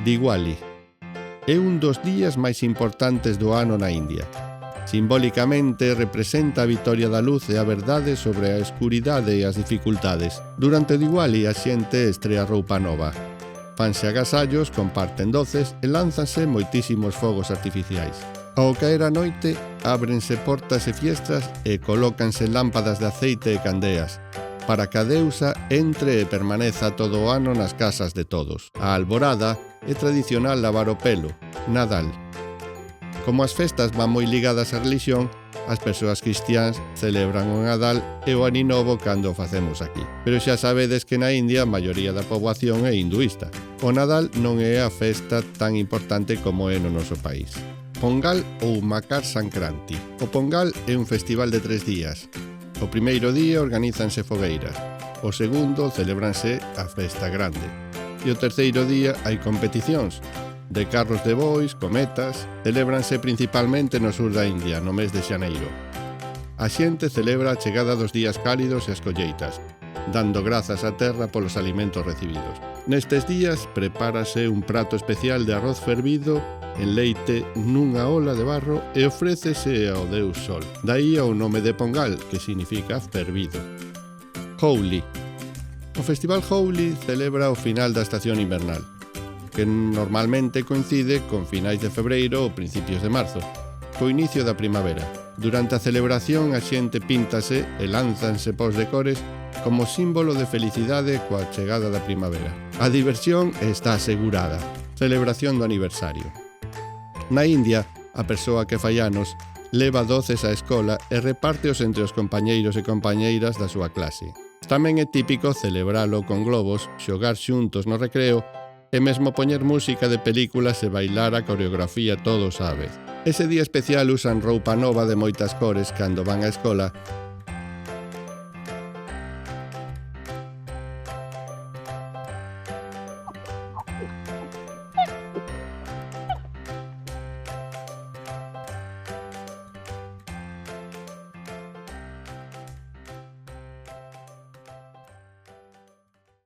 Diwali. É un dos días máis importantes do ano na India. Simbólicamente representa a vitoria da luz e a verdade sobre a escuridade e as dificultades. Durante Diwali a xente estrea roupa nova. Fanse agasallos, comparten doces e lánzanse moitísimos fogos artificiais. Ao caer a noite, ábrense portas e fiestras e colócanse lámpadas de aceite e candeas, para que a deusa entre e permaneza todo o ano nas casas de todos. A alborada é tradicional lavar o pelo, Nadal. Como as festas van moi ligadas á religión, as persoas cristiáns celebran o Nadal e o Ano Novo cando o facemos aquí. Pero xa sabedes que na India a maioría da poboación é hinduista. O Nadal non é a festa tan importante como é no noso país. Pongal ou Makar Sankranti. O Pongal é un festival de 3 días. O primeiro día organízanse fogueiras, o segundo celebranse a festa grande e o terceiro día hai competicións de carros de bois, cometas, celebranse principalmente no sur da India, no mes de xaneiro. A xente celebra a chegada dos días cálidos e as colleitas, dando grazas á terra polos alimentos recibidos. Nestes días prepárase un prato especial de arroz fervido en leite nunha ola de barro e ofrécese ao deus Sol. Daí o nome de Pongal, que significa fervido. Holi. O festival Holi celebra o final da estación invernal, que normalmente coincide con finais de febreiro ou principios de marzo, co inicio da primavera. Durante a celebración a xente píntase e lánzanse pós de cores como símbolo de felicidade coa chegada da primavera. A diversión está asegurada. Celebración do aniversario. Na India, a persoa que fai anos leva doces á escola e repárteos entre os compañeiros e compañeiras da súa clase. Tamén é típico celebralo con globos, xogar xuntos no recreo e mesmo poñer música de películas e bailar a coreografía todos á vez. Ese día especial usan roupa nova de moitas cores cando van á escola